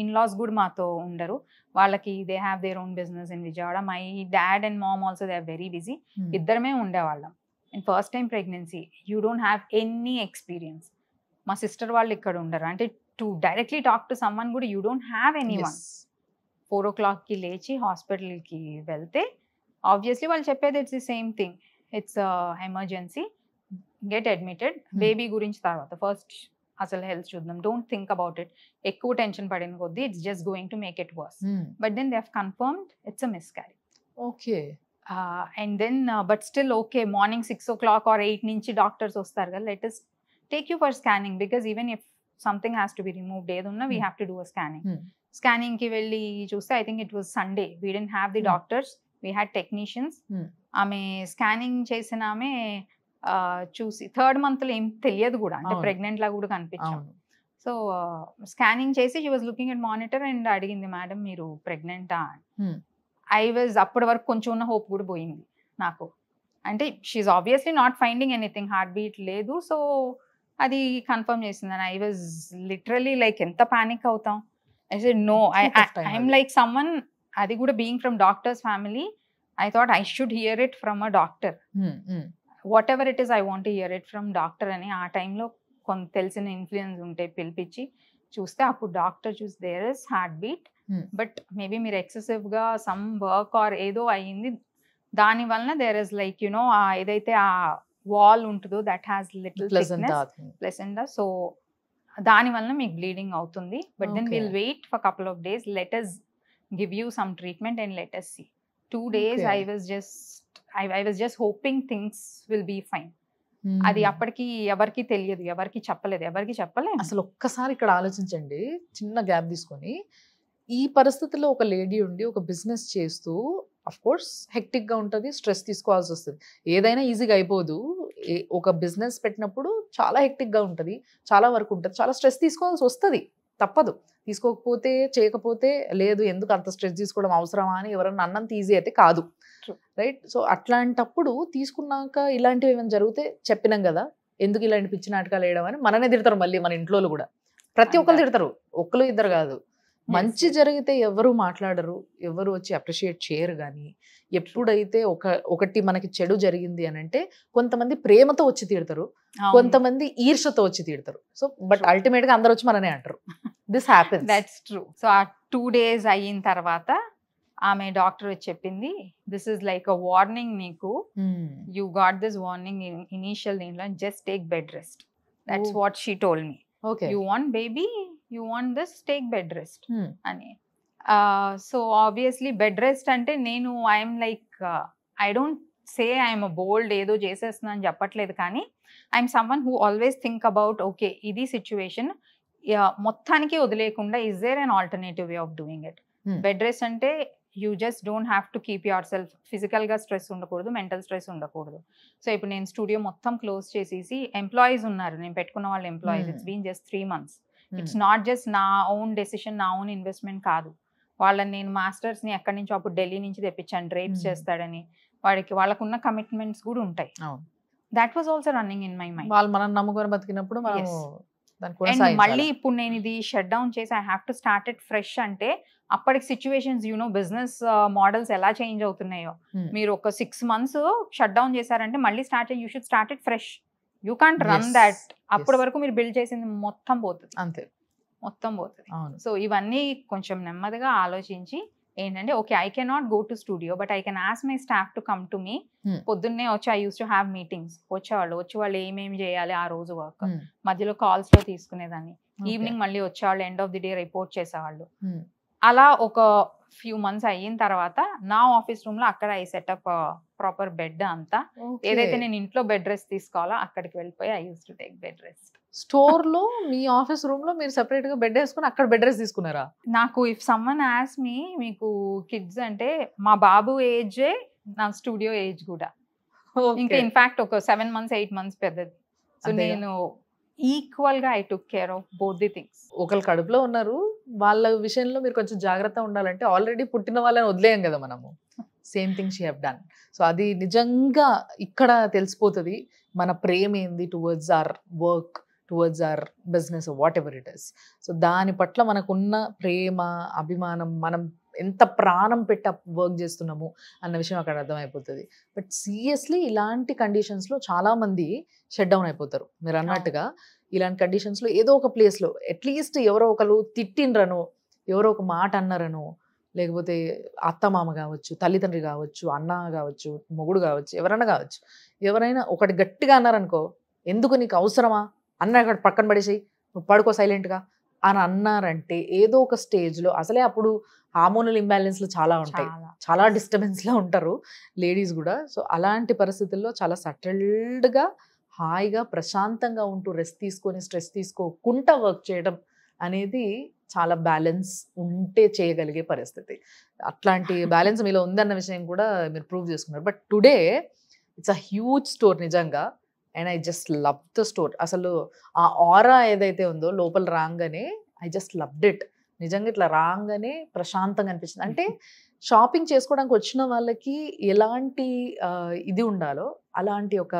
ఇన్లాస్ కూడా మాతో ఉండరు. వాళ్ళకి they have their own business in Vijayawada. My dad and mom also they are very busy. ఇద్దరమే ఉండేవాళ్ళం. And first time pregnancy, you don't have any experience. మా sister వాళ్ళు ఇక్కడ ఉండరు. అంటే to directly talk to someone కూడా you don't have anyone. 4 o'clockకి లేచి హాస్పిటల్కి వెళ్తే ఆబ్వియస్లీ వాళ్ళు చెప్పేది it's the same thing, it's emergency, get admitted. Baby గురించి తర్వాత ఫస్ట్ అసలు హెల్త్ చూద్దాం, డోంట్ థింక్ అబౌట్ ఇట్. ఎక్కువ టెన్షన్ పడిన కొద్దీ it's just going to make it worse. But then they have confirmed it's a miscarriage. Okay. And then but still okay morning 6 o'clock or 8 నుంచి doctors వస్తారు కదా, let us take you for scanning because even if something has to be removed ఏదున్నా we have to do a scanning. స్కానింగ్కి వెళ్ళి చూస్తే I think it was Sunday, we didn't have the doctors, we had technicians. ఆమె scanning చేసిన ఆమె చూసి 3rd monthలో ఏం తెలియదు కూడా, అంటే ప్రెగ్నెంట్ లా కూడా కనిపించాం. సో స్కానింగ్ చేసి she was looking at monitor and అడిగింది, మేడం మీరు ప్రెగ్నెంటా? ఐ వాజ్ అప్పటి వరకు కొంచెం ఉన్న హోప్ కూడా పోయింది నాకు, అంటే she's obviously not finding anything, heart beat లేదు. సో అది కన్ఫర్మ్ చేసింది. And I was literally like ఎంత ప్యానిక్ అవుతాం. I said no, I'm like someone, అది కూడా being from doctors family, I thought I should hear it from a doctor. Whatever it is, I want to hear it from doctor అని ఆ టైంలో కొంత తెలిసిన influence ఉంటే పిలిపించి చూస్తే అప్పుడు డాక్టర్ చూసి there is heart beat, but maybe మీరు ఎక్సెసివ్గా సమ్ వర్క్ ఆర్ ఏదో అయ్యింది, దాని వలన దేర్ ఇస్ లైక్ యునో ఏదైతే ఆ వాల్ ఉంటుందో that has little placenta, so దాని వలన మీకు బ్లీడింగ్ అవుతుంది. But then will wait for couple of days, let us give you some treatment and let us see. 2 days I was just hoping things will be fine. అది అప్పటికి ఎవరికి తెలియదు, ఎవరికి చెప్పలేదు. అసలు ఒక్కసారి ఇక్కడ ఆలోచించండి, చిన్న గ్యాప్ తీసుకొని, ఈ పరిస్థితిలో ఒక లేడీ ఉండి ఒక బిజినెస్ చేస్తూ, అఫ్ కోర్స్ హెక్టిక్ గా ఉంటుంది, స్ట్రెస్ తీసుకోవాల్సి వస్తుంది, ఏదైనా ఈజీగా అయిపోదు. ఒక బిజినెస్ పెట్టినప్పుడు చాలా హెక్టిక్ గా ఉంటుంది, చాలా వర్క్ ఉంటుంది, చాలా స్ట్రెస్ తీసుకోవాల్సి వస్తుంది, తప్పదు. తీసుకోకపోతే చేయకపోతే లేదు, ఎందుకు అంత స్ట్రెస్ తీసుకోవడం అవసరమా అని ఎవరన్నా అన్నంత ఈజీ అయితే కాదు, రైట్? సో అట్లాంటప్పుడు తీసుకున్నాక ఇలాంటివి ఏమైనా జరిగితే చెప్పినాం కదా, ఎందుకు ఇలాంటి పిచ్చి నాటకాలు వేయడం అని మననే తిడతారు. మళ్ళీ మన ఇంట్లో కూడా ప్రతి ఒక్కరు తిడతారు, ఒక్కరు ఇద్దరు కాదు. మంచి జరిగితే ఎవరు మాట్లాడరు, ఎవరు వచ్చి అప్రిషియేట్ చేయరు. కానీ ఎప్పుడైతే ఒకటి మనకి చెడు జరిగింది అని అంటే కొంతమంది ప్రేమతో వచ్చి తిడతారు, కొంతమంది ఈర్షతో వచ్చి తిడతారు. సో బట్ అల్టిమేట్ గా అందరు వచ్చి మననే అంటారు. This happens. That's true. So ఆ 2 days అయిన తర్వాత ఆమె డాక్టర్ వచ్చి చెప్పింది, this is like a warning నీకు, you got this warning initial దీంట్లో, just take bed rest. That's what she told me. You want baby, you want this, take bed rest అని. So obviously bed rest అంటే నేను I'm like I don't say I'm a bold ఏదో చేసేస్తున్నా అని చెప్పట్లేదు, కానీ I'm someone who always think about okay ఇది situation మొత్తానికి వదిలేకుండా is there an alternative way of doing it. Bed rest అంటే you just don't have to keep yourself, ఫిజికల్గా స్ట్రెస్ ఉండకూడదు, మెంటల్ స్ట్రెస్ ఉండకూడదు. సో ఇప్పుడు నేను స్టూడియో మొత్తం క్లోజ్ చేసేసి, ఎంప్లాయీస్ ఉన్నారు, నేను పెట్టుకున్న వాళ్ళు employees, it's been just 3 months. It's not just నా ఓన్ డెసిషన్, నా ఓన్ ఇన్వెస్ట్మెంట్ కాదు. వాళ్ళని నేను మాస్టర్స్ని ఎక్కడి నుంచో అప్పుడు ఢిల్లీ నుంచి తెప్పించాను, డ్రేప్స్ చేస్తాడని, వాళ్ళకున్న కమిట్మెంట్స్ కూడా ఉంటాయి. That was also running in my mind. వాళ్ళు మనం నమ్ముకొని బతికినప్పుడు అండ్ మళ్ళీ ఇప్పుడు నేను ఇది షట్ డౌన్ చేసి I have to start it fresh అంటే అప్పటికి సిచ్యువేషన్స్ యూనో బిజినెస్ మోడల్స్ ఎలా చేంజ్ అవుతున్నాయో, మీరు ఒక 6 months షట్ డౌన్ చేశారంటే మళ్ళీ you should start it fresh. You can't run that. అప్పటి వరకు మీరు బిల్డ్ చేసింది మొత్తం పోతుంది, అంతే, మొత్తం పోతుంది. సో ఇవన్నీ కొంచెం నెమ్మదిగా ఆలోచించి ఏంటంటే okay I cannot go to studio but I can ask my staff to come to me. పొద్దున్నే వచ్చి I use to have meetings, వచ్చి వాళ్ళు ఏమేమి చేయాలి ఆ రోజు వర్క్, మధ్యలో కాల్స్ లో తీసుకునేదాన్ని, ఈవినింగ్ మళ్ళీ వచ్చేవాళ్ళు, end of the day report చేసేవాళ్ళు. అలా ఒక ఫ్యూ మంత్స్ అయిన తర్వాత నా ఆఫీస్ రూమ్ లో అక్కడ ఐ సెటప్ ప్రాపర్ బెడ్ అంతా, ఏదైతే నేను ఇంట్లో బెడ్ రెస్ట్ తీసుకోవాలో అక్కడికి వెళ్ళిపోయి I use to take bed rest. Store లో మీ ఆఫీస్ రూమ్ లో మీరు సెపరేట్ గా బెడ్ వేసుకుని అక్కడ బెడ్ రెస్ట్ తీసుకున్నారా? నాకు ఇఫ్ సమ్మన్ ఆస్ మీ మీకు కిడ్స్ అంటే మా బాబు ఏజ్ నా స్టూడియో ఏజ్ కూడా ఇంకా ఇన్ఫాక్ట్ ఒక 7 months 8 months పెద్దది. సో నేను ఈక్వల్ గా I took care of both the things. ఒకళ్ళు కడుపులో ఉన్నారు, వాళ్ళ విషయంలో మీరు కొంచెం జాగ్రత్త ఉండాలంటే ఆల్రెడీ పుట్టిన వాళ్ళని వదిలేయం కదా మనము. Same thing she have done. So అది నిజంగా ఇక్కడ తెలిసిపోతుంది మన ప్రేమ ఏంది towards our work, towards our business, what ever it is. So దాని పట్ల మనకున్న ప్రేమ, అభిమానం, మనం ఎంత ప్రాణం పెట్టి వర్క్ చేస్తున్నాము అన్న విషయం అక్కడ అర్థమైపోతుంది. బట్ సీరియస్లీ ఇలాంటి కండిషన్స్లో చాలామంది షట్ డౌన్ అయిపోతారు. మీరు అన్నట్టుగా ఇలాంటి కండిషన్స్లో ఏదో ఒక ప్లేస్లో అట్లీస్ట్ ఎవరో ఒకరు తిట్టిండ్రనో, ఎవరో ఒక మాట అన్నారనో, లేకపోతే అత్తమామ కావచ్చు, తల్లిదండ్రి కావచ్చు, అన్న కావచ్చు, మొగుడు కావచ్చు, ఎవరైనా కావచ్చు, ఎవరైనా ఒకటి గట్టిగా అన్నారనుకో, ఎందుకు నీకు అవసరమా అన్న అక్కడ పక్కన పడేసి నువ్వు పడుకో సైలెంట్గా అని అన్నారంటే ఏదో ఒక స్టేజ్లో అసలే అప్పుడు హార్మోనల్ ఇంబ్యాలెన్స్లు చాలా ఉంటాయి, చాలా డిస్టర్బెన్స్లో ఉంటారు లేడీస్ కూడా. సో అలాంటి పరిస్థితుల్లో చాలా సటిల్డ్గా హాయిగా ప్రశాంతంగా ఉంటూ రెస్ట్ తీసుకొని స్ట్రెస్ తీసుకోకుండా వర్క్ చేయడం అనేది చాలా బ్యాలెన్స్ ఉంటే చేయగలిగే పరిస్థితి. అట్లాంటి బ్యాలెన్స్ మీలో ఉందన్న విషయం కూడా మీరు ప్రూవ్ చేసుకున్నారు. But today it's a huge store నిజంగా. And I just love the store. అసలు ఆ ఆరా ఏదైతే ఉందో లోపల రాగానే ఐ జస్ట్ లవ్డ్ ఇట్. నిజంగా ఇట్లా రాగానే ప్రశాంతంగా అనిపించింది. అంటే షాపింగ్ చేసుకోవడానికి వచ్చిన వాళ్ళకి ఎలాంటి ఇది ఉండాలో అలాంటి ఒక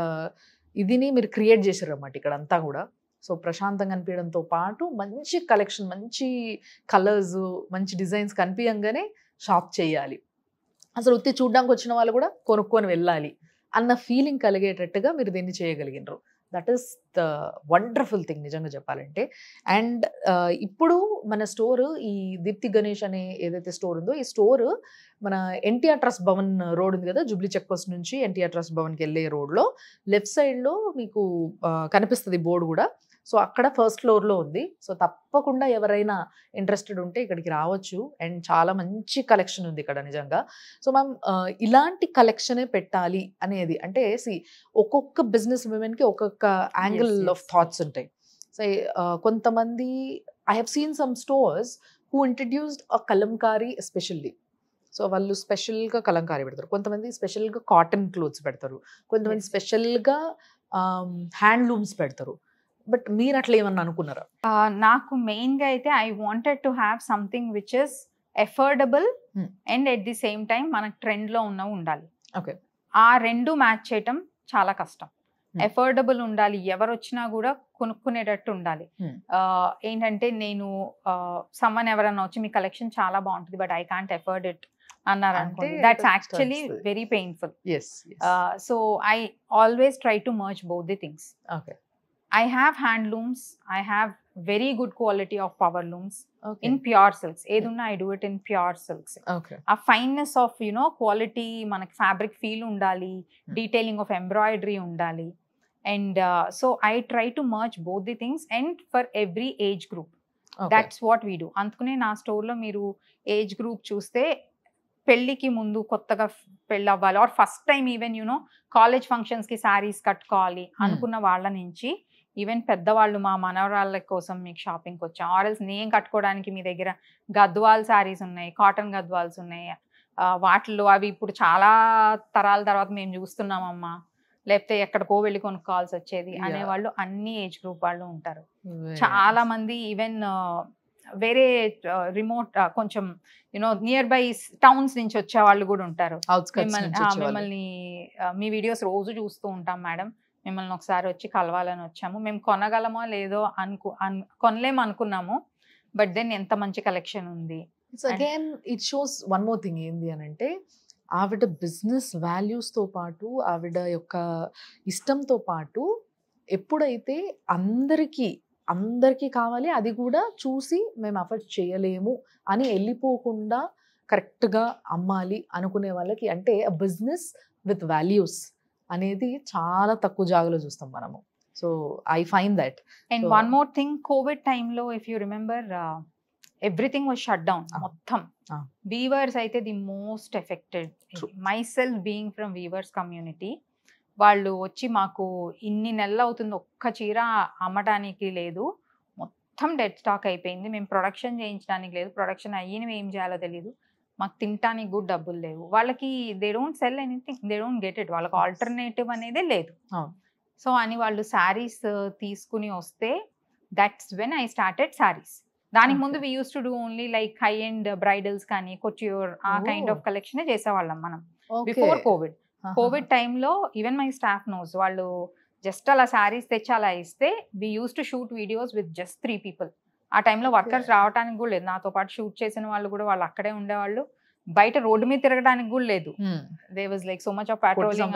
ఇదిని మీరు క్రియేట్ చేశారు అన్నమాట ఇక్కడ అంతా కూడా. సో ప్రశాంతంగా అనిపించడంతో పాటు మంచి కలెక్షన్, మంచి కలర్స్, మంచి డిజైన్స్ కనిపించగానే షాప్ చేయాలి, అసలు ఉత్తి చూడడానికి వచ్చిన వాళ్ళు కూడా కొనుక్కొని వెళ్ళాలి అన్న ఫీలింగ్ కలిగేటట్టుగా మీరు దీన్ని చేయగలిగినారు. That is the wonderful thing నిజంగా చెప్పాలంటే. అండ్ ఇప్పుడు మన స్టోర్ ఈ దీప్తి గణేష్ అనే ఏదైతే స్టోర్ ఉందో ఈ స్టోర్ మన ఎన్టీఆర్ ట్రస్ట్ భవన్ రోడ్ ఉంది కదా, జూబ్లీ చెక్ పోస్ట్ నుంచి ఎన్టీఆర్ ట్రస్ట్ భవన్కి వెళ్ళే రోడ్లో లెఫ్ట్ సైడ్లో మీకు కనిపిస్తుంది బోర్డు కూడా. సో అక్కడ ఫస్ట్ ఫ్లోర్లో ఉంది. సో తప్పకుండా ఎవరైనా ఇంట్రెస్టెడ్ ఉంటే ఇక్కడికి రావచ్చు. అండ్ చాలా మంచి కలెక్షన్ ఉంది ఇక్కడ నిజంగా. సో మ్యామ్ ఇలాంటి కలెక్షనే పెట్టాలి అనేది అంటే ఒక్కొక్క బిజినెస్ ఉమెన్కి ఒక్కొక్క యాంగిల్ ఆఫ్ థాట్స్ ఉంటాయి. సో కొంతమంది I have seen some stores who introduced a Kalamkari especially. So వాళ్ళు స్పెషల్గా కలంకారీ పెడతారు, కొంతమంది స్పెషల్గా కాటన్ క్లోత్స్ పెడతారు, కొంతమంది స్పెషల్గా హ్యాండ్లూమ్స్ పెడతారు. బట్ మీరు అట్లా ఏమన్నా అనుకున్నారా? నాకు మెయిన్గా అయితే I wanted to have something which is affordable and at the same time మనకు ట్రెండ్లో ఉన్నవి ఉండాలి. ఓకే, ఆ రెండు మ్యాచ్ చేయటం చాలా కష్టం. ఎఫోర్డబుల్ ఉండాలి, ఎవరు వచ్చినా కూడా కొనుక్కునేటట్టు ఉండాలి. ఏంటంటే నేను సమ్మన్ ఎవరన్నా వచ్చి మీ కలెక్షన్ చాలా బాగుంటుంది but I can't afford it అన్నారు అనుకోండి, that's actually very painful. So I always try to merge both the things. Okay, I have handlooms. I have very good quality of power looms in pure silks. Edunna I do it in pure silks. Okay. A fineness of quality, manaki fabric feel undali, detailing of embroidery undali, and so I try to merge both the things and for every age group. Okay. That's what we do. Antukune na store lo meeru age group chuste పెళ్ళికి ముందు కొత్తగా పెళ్ళి అవ్వాలి or first time even college ఫంక్షన్స్కి శారీస్ కట్టుకోవాలి అనుకున్న వాళ్ళ నుంచి ఈవెన్ పెద్దవాళ్ళు మా మనవరాళ్ళ కోసం మీకు షాపింగ్కి వచ్చాం, ఆర్ఎల్స్ నేను కట్టుకోవడానికి మీ దగ్గర గద్వాల్ శారీస్ ఉన్నాయి, కాటన్ గద్వాల్స్ ఉన్నాయి, వాటిల్లో అవి ఇప్పుడు చాలా తరాల తర్వాత మేము చూస్తున్నామమ్మా, లేకపోతే ఎక్కడికో వెళ్ళి కొనుక్కోవాల్సి వచ్చేది అనేవాళ్ళు అన్ని ఏజ్ గ్రూప్ వాళ్ళు ఉంటారు. చాలా మంది ఈవెన్ వేరే రిమోట్ కొంచెం నియర్ బై టౌన్స్ నుంచి వచ్చే వాళ్ళు కూడా ఉంటారు. మిమ్మల్ని మీ వీడియోస్ రోజు చూస్తూ ఉంటాం మేడం, మిమ్మల్ని ఒకసారి వచ్చి కలవాలని వచ్చాము, మేము కొనగలమో లేదో కొనలేము అనుకున్నాము, బట్ దెన్ ఎంత మంచి కలెక్షన్ ఉంది. Again it shows one more thing ఏంది అని అంటే ఆవిడ బిజినెస్ వాల్యూస్తో పాటు ఆవిడ యొక్క ఇష్టంతో పాటు ఎప్పుడైతే అందరికీ కావాలి అది కూడా చూసి మేము అఫోర్డ్ చేయలేము అని వెళ్ళిపోకుండా కరెక్ట్గా అమ్మాలి అనుకునే వాళ్ళకి అంటే బిజినెస్ విత్ వాల్యూస్ అనేది చాలా తక్కువ జాగాలో చూస్తాం మనము. So I find that. And one more thing, Covid టైంలో if you remember everything was shut down మొత్తం. వీవర్స్ అయితే the most affected. Myself being from weavers community, వాళ్ళు వచ్చి మాకు ఇన్ని నెలలు అవుతుంది ఒక్క చీర అమ్మటానికి లేదు, మొత్తం డెడ్ స్టాక్ అయిపోయింది, మేము ప్రొడక్షన్ చేయించడానికి లేదు, ప్రొడక్షన్ అయ్యినవి ఏం చేయాలో తెలియదు, మాకు తినటానికి కూడా డబ్బులు లేవు. వాళ్ళకి they don't sell anything, they don't get it, వాళ్ళకి ఆల్టర్నేటివ్ అనేది లేదు. సో అని వాళ్ళు శారీస్ తీసుకుని వస్తే that's when I started saris. దానికి ముందు we use to do only like high and bridals కానీ కొచ్యూర్ ఆ కైండ్ ఆఫ్ కలెక్షన్ చేసేవాళ్ళం మనం బిఫోర్ కోవిడ్. కోవిడ్ టైంలో ఈవెన్ మై స్టాఫ్ నోస్, వాళ్ళు జస్ట్ అలా శారీస్ తెచ్చి అలా ఇస్తే we use to shoot videos with just 3 people. ఆ టైంలో వర్కర్స్ రావడానికి కూడా లేదు, నాతో పాటు షూట్ చేసిన వాళ్ళు కూడా వాళ్ళు అక్కడే ఉండేవాళ్ళు, బయట రోడ్డు మీద తిరగడానికి కూడా లేదు. They was like so much of patrolling.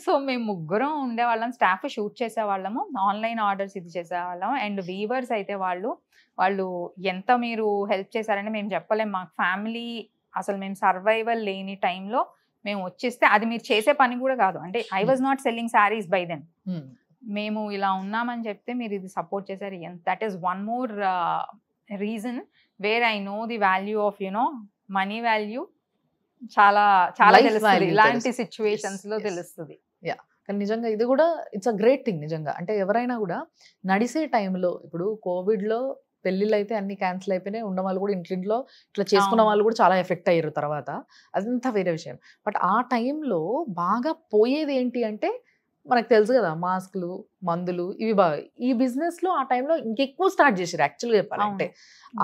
So మేము ముగ్గురం ఉండేవాళ్ళం, స్టాఫ్ షూట్ చేసేవాళ్ళము, ఆన్లైన్ ఆర్డర్స్ ఇది చేసేవాళ్ళం. అండ్ వీవర్స్ అయితే వాళ్ళు ఎంత మీరు హెల్ప్ చేశారంటే మేము చెప్పలేం. మాకు ఫ్యామిలీ అసలు మేము సర్వైవల్ లేని టైంలో మేము వచ్చేస్తే అది మీరు చేసే పని కూడా కాదు. అంటే I was not selling saris by then, మేము ఇలా ఉన్నామని చెప్తే మీరు ఇది సపోర్ట్ చేశారు. That is one more reason where I know the value of money value చాలా చాలా Life తెలుస్తుంది, value ఇలాంటి తెలుస్తుంది. సిచ్యువేషన్స్ లో Yes, yes. తెలుస్తుంది. కానీ నిజంగా ఇది కూడా ఇట్స్ అ గ్రేట్ థింగ్ నిజంగా. అంటే ఎవరైనా కూడా నడిసే టైంలో ఇప్పుడు కోవిడ్లో పెళ్ళిళ్ళు అయితే అన్ని క్యాన్సిల్ అయిపోయినాయి, ఉన్న వాళ్ళు కూడా ఇంట్లో ఇట్లా చేసుకున్న అవును. వాళ్ళు కూడా చాలా ఎఫెక్ట్ అయ్యారు తర్వాత, అదంతా వేరే విషయం. బట్ ఆ టైంలో బాగా పోయేది ఏంటి అంటే మనకు తెలుసు కదా, మాస్క్లు, మందులు, ఇవి బాగా ఈ బిజినెస్లో ఆ టైంలో ఇంకెక్కువ స్టార్ట్ చేశారు యాక్చువల్గా చెప్పాలంటే.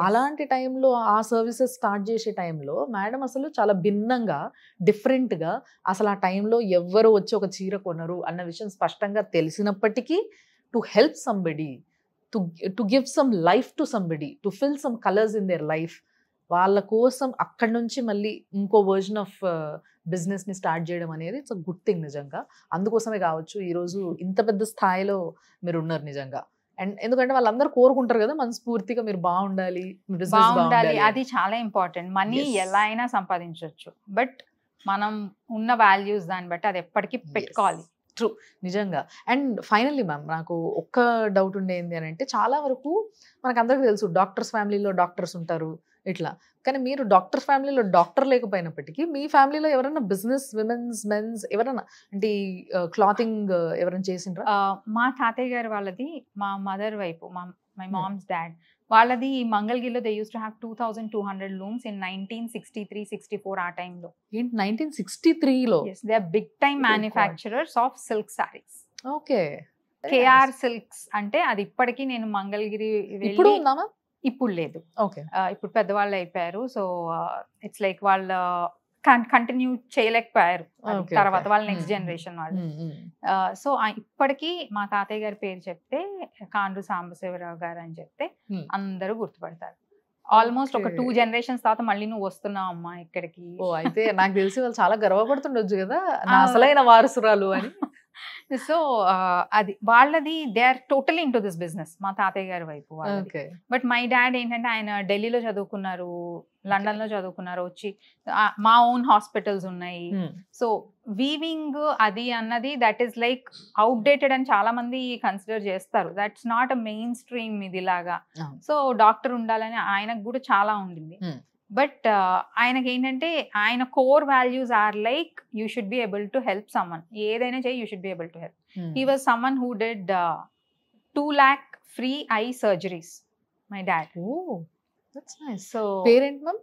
అలాంటి టైంలో ఆ సర్వీసెస్ స్టార్ట్ చేసే టైంలో మేడం అసలు చాలా భిన్నంగా, డిఫరెంట్గా, అసలు ఆ టైంలో ఎవ్వరు వచ్చి ఒక చీర కొనరు అన్న విషయం స్పష్టంగా తెలిసినప్పటికీ to help somebody, to give some life to somebody, to fill some colours in their life, వాళ్ళ కోసం అక్కడి నుంచి మళ్ళీ ఇంకో వర్జన్ ఆఫ్ బిజినెస్ని స్టార్ట్ చేయడం అనేది ఇట్స్ అ గుడ్ థింగ్ నిజంగా. అందుకోసమే కావచ్చు ఈరోజు ఇంత పెద్ద స్థాయిలో మీరు ఉన్నారు నిజంగా. అండ్ ఎందుకంటే వాళ్ళందరూ కోరుకుంటారు కదా మనస్ఫూర్తిగా మీరు బాగుండాలి, మీ బిజినెస్ బాగుండాలి, బాగుండాలి. అది చాలా ఇంపార్టెంట్. Money Yes. ఎలా అయినా సంపాదించవచ్చు, బట్ మనం ఉన్న వాల్యూస్ దాన్ని బట్టి అది ఎప్పటికీ పెట్టుకోవాలి. ట్రూ, నిజంగా. అండ్ ఫైనల్లీ మ్యామ్ నాకు ఒక్క డౌట్ ఉండేది అని అంటే, చాలా వరకు మనకు అందరికీ తెలుసు డాక్టర్స్ ఫ్యామిలీలో డాక్టర్స్ ఉంటారు ఇట్లా, కానీ మీరు డాక్టర్స్ ఫ్యామిలీలో డాక్టర్ లేకపోయినప్పటికీ మీ ఫ్యామిలీలో ఎవరైనా బిజినెస్, విమెన్స్, మెన్స్ ఎవరైనా అంటే క్లాతింగ్ ఎవరైనా చేసిండ్రా? మా తాతయ్య గారు వాళ్ళది, మా మదర్ వైపు, మై మామ్స్ డాడ్ వాళ్ళది మంగళగిరిలో they use to have 2200 looms in 1963-64 ఆ టైంలో. ఏంటి 1963లో? Yes, they are big time manufacturers of silk sarees. Okay. KR silks అంటే అది ఇప్పటికీ నేను మంగళగిరి ఇప్పుడు ఉందామా? ఇప్పుడు లేదు, ఓకే. ఇప్పుడు పెద్దవాళ్ళు అయిపోయారు. సో ఇట్స్ లైక్ వాళ్ళ కంటిన్యూ చేయలేకపోయారు తర్వాత వాళ్ళ నెక్స్ట్ జనరేషన్ వాళ్ళు. సో ఇప్పటికీ మా తాతయ్య గారి పేరు చెప్తే కాండ్రు సాంబశివరావు గారు అని చెప్తే అందరూ గుర్తుపడతారు. ఆల్మోస్ట్ ఒక 2 generations తర్వాత మళ్ళీ నువ్వు వస్తున్నావు అమ్మా ఇక్కడికి. ఓ, అయితే నాకు తెలిసి వాళ్ళు చాలా గర్వపడుతుండొచ్చు కదా నా అసలైన వారసురాలు అని. సో అది వాళ్ళది, they are totally into this business మా తాతయ్య గారి వైపు వాళ్ళది. బట్ మై డాడ్ ఏంటంటే ఆయన ఢిల్లీలో చదువుకున్నారు, లండన్ లో చదువుకున్నారు, వచ్చి మా ఓన్ హాస్పిటల్స్ ఉన్నాయి. సో వీవింగ్ అది అన్నది దట్ ఈస్ లైక్ అవుట్డేటెడ్ అని చాలా మంది కన్సిడర్ చేస్తారు. That's not a mainstream ఇదిలాగా. సో డాక్టర్ ఉండాలని ఆయనకు కూడా చాలా ఉండింది. బట్ ఆయనకి ఏంటంటే ఆయన core values are like you should be able to help someone, ఏదైనా చేయి you should be able to help. He was someone who did 2 lakh free eye surgeries, my dad. So parent మ్యామ్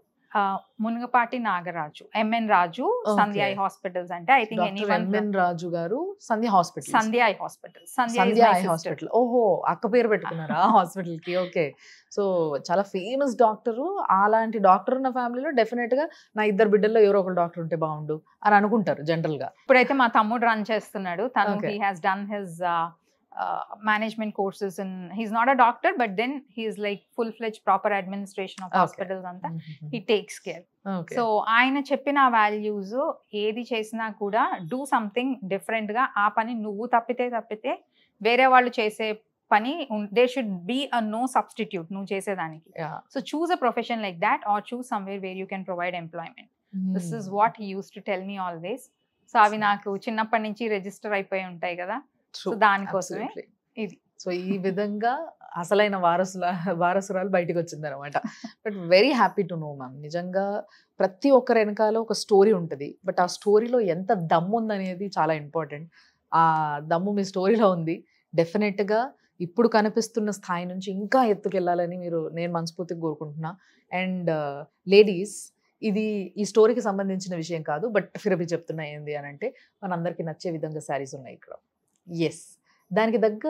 Munagapati Nagaraju, MN Raju, Sandhya eye hospitals. అంటే I think MN Raju గారు Sandhya hospital, సంధ్య eye hospital, సంధ్య eye hospital. ఓహో, అక్క పేరు పెట్టుకున్నారా hospital కి? Okay. So చాలా famous doctor. అలాంటి డాక్టర్ ఉన్న ఫ్యామిలీలో డెఫినెట్ గా నా 2 బిడ్డల్లో ఎవరో ఒక డాక్టర్ ఉంటే బాగుండు అని అనుకుంటారు జనరల్ గా. ఇప్పుడైతే మా తమ్ముడు రన్ చేస్తున్నాడు, తను he has done his management courses and he's not a doctor but then he is like full-fledged proper administration of hospitals anta he takes care. So ఆయన చెప్పిన values ఏది చేసినా కూడా do something different గా, ఆ పని నువ్వు తప్పితే వేరే వాళ్ళు చేసే పని there should be a no substitute నువ్వు చేసేదానికి. So choose a profession like that or choose somewhere where you can provide employment. This is what he used to tell me always. So అవి నాకు చిన్నప్పటి నుంచి రిజిస్టర్ అయిపోయి ఉంటాయి కదా, so దానికోసమే ఇది. సో ఈ విధంగా అసలైన వారసురాలు బయటకు వచ్చింది అనమాట. But very happy to no ma'am. నిజంగా ప్రతి ఒక్కరి వెనకాల ఒక స్టోరీ ఉంటుంది, బట్ ఆ స్టోరీలో ఎంత దమ్ము ఉందనేది చాలా ఇంపార్టెంట్. ఆ దమ్ము మీ స్టోరీలో ఉంది. డెఫినెట్గా ఇప్పుడు కనిపిస్తున్న స్థాయి నుంచి ఇంకా ఎత్తుకెళ్ళాలని నేను మనస్ఫూర్తిగా కోరుకుంటున్నా. అండ్ లేడీస్, ఇది ఈ స్టోరీకి సంబంధించిన విషయం కాదు, బట్ ఫిరబి చెప్తున్నా ఏంది అని అంటే మనందరికీ నచ్చే విధంగా శారీస్ ఉన్నాయి ఇక్కడ. ఎస్, దానికి తగ్గ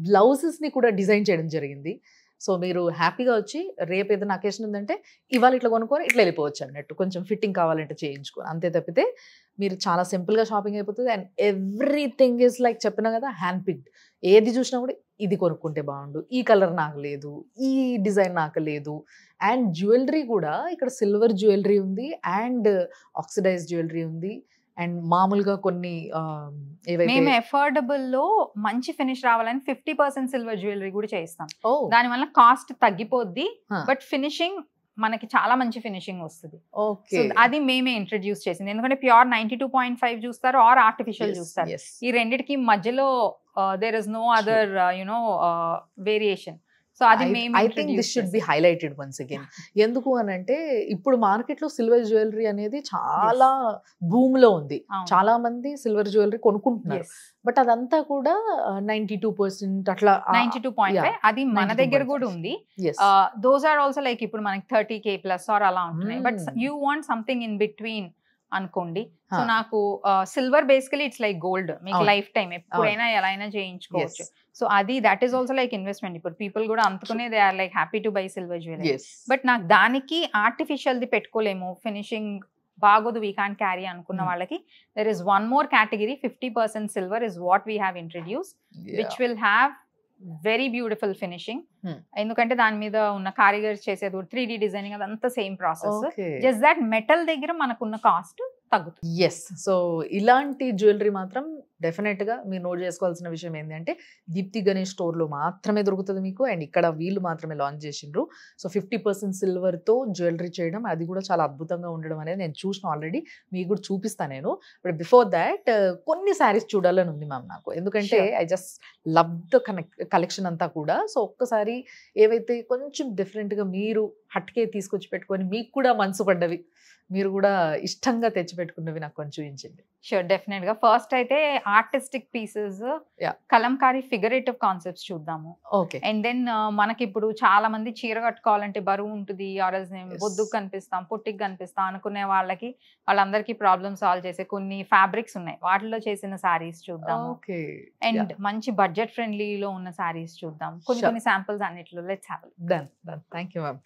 బ్లౌజెస్ని కూడా డిజైన్ చేయడం జరిగింది. సో మీరు హ్యాపీగా వచ్చి రేపు ఏదైనా అకేషన్ ఉందంటే ఇవాళ ఇట్లా కొనుక్కొని ఇట్లా వెళ్ళిపోవచ్చు అన్నట్టు, కొంచెం ఫిట్టింగ్ కావాలంటే చేయించుకొని, అంతే తప్పితే మీరు చాలా సింపుల్గా షాపింగ్ అయిపోతుంది. అండ్ ఎవ్రీథింగ్ ఈజ్ లైక్ చెప్పినా కదా హ్యాండ్ పిక్డ్. ఏది చూసినా కూడా ఇది కొనుక్కుంటే బాగుండు, ఈ కలర్ నాకు లేదు, ఈ డిజైన్ నాకు లేదు. అండ్ జ్యువెలరీ కూడా ఇక్కడ సిల్వర్ జ్యువెలరీ ఉంది అండ్ ఆక్సిడైజ్ జ్యువెలరీ ఉంది. అండ్ మామూలుగా కొన్ని మేము అఫోర్డబుల్ లో మంచి ఫినిష్ రావాలని 50% సిల్వర్ జ్యువెలరీ కూడా చేయిస్తాం. దాని వల్ల కాస్ట్ తగ్గిపోద్ది, బట్ ఫినిషింగ్ మనకి చాలా మంచి ఫినిషింగ్ వస్తుంది. అది మేమే ఇంట్రడ్యూస్ చేసింది. ఎందుకంటే ప్యూర్ 92.5 చూస్తారు ఆర్ ఆర్టిఫిషియల్ చూస్తారు. ఈ రెండిటికి మధ్యలో there is no other variation. So అది మేము I think this should be highlighted once again. ఎందుకు అని అంటే ఇప్పుడు మార్కెట్ లో సిల్వర్ జ్యువెలరీ అనేది చాలా బూమ్ లో ఉంది. చాలా మంది సిల్వర్ జ్యువెలరీ కొనుక్కుంటున్నారు. బట్ అదంతా కూడా 92% అట్లా 92.5 అది మన దగ్గర కూడా ఉంది. దోస్ ఆర్ ఆల్సో లైక్ ఇప్పుడు మనకి 30K ప్లస్ ఆర్ అలా ఉంటున్నాయి. But you want something in between అనుకోండి. సో నాకు silver basically it's like gold, మీకు లైఫ్ టైం ఎప్పుడైనా ఎలా అయినా చేయించుకోవచ్చు. సో అది that is also like investment. ఇప్పుడు పీపుల్ కూడా అందుకునే they are like happy to buy silver jewellery. But నాకు దానికి ఆర్టిఫిషియల్ ది పెట్టుకోలేము, ఫినిషింగ్ బాగోదు, వీ కాన్ క్యారీ అనుకున్న వాళ్ళకి there is one more category. 50% silver is what we have introduce, which will have very beautiful finishing. ఎందుకంటే దాని మీద ఉన్న కారిగర్స్ చేసేది 3D డిజైనింగ్ అదంతా same process. Just that metal దగ్గర మనకున్న కాస్ట్ తగ్గుతుంది. ఎస్. సో ఇలాంటి జ్యువెలరీ మాత్రం డెఫినెట్ గా మీరు నోట్ చేసుకోవాల్సిన విషయం ఏంటంటే దీప్తి గణేష్ స్టోర్ లో మాత్రమే దొరుకుతుంది మీకు. అండ్ ఇక్కడ వీళ్ళు మాత్రమే లాంచ్ చేసిండ్రు. సో 50% సిల్వర్ తో జ్యువెలరీ చేయడం, అది కూడా చాలా అద్భుతంగా ఉండడం అనేది నేను చూసిన ఆల్రెడీ, మీకు కూడా చూపిస్తాను నేను. బట్ బిఫోర్ దాట్ కొన్ని శారీస్ చూడాలని ఉంది మ్యామ్ నాకు. ఎందుకంటే I just love the collection అంతా కూడా. సో ఒక్కసారి ఏవైతే కొంచెం డిఫరెంట్ గా మీరు హట్కే తీసుకొచ్చి పెట్టుకొని మీకు కూడా మనసు పడ్డవి, మీరు కూడా ఇష్టంగా తెచ్చి పెట్టుకున్నవి నాకు కొంచెం చూపించండి. షూర్, డెఫినెట్ గా. ఫస్ట్ అయితే artistic pieces, Kalamkari figurative concepts చూద్దాము. అండ్ దెన్ మనకి ఇప్పుడు చాలా మంది చీర కట్టుకోవాలంటే బరువు ఉంటుంది, ఆర్ఎల్స్ బొద్దుకు కనిపిస్తాం, పొట్టికి కనిపిస్తాం అనుకునే వాళ్ళందరికీ ప్రాబ్లమ్ సాల్వ్ చేసే కొన్ని ఫ్యాబ్రిక్స్ ఉన్నాయి, వాటిలో చేసిన సారీస్ చూద్దాం. అండ్ మంచి బడ్జెట్ ఫ్రెండ్లీలో ఉన్న సారీస్ చూద్దాం, కొన్ని శాంపిల్స్ అన్నిట్లో. Let's have. Done. Thank you ma'am.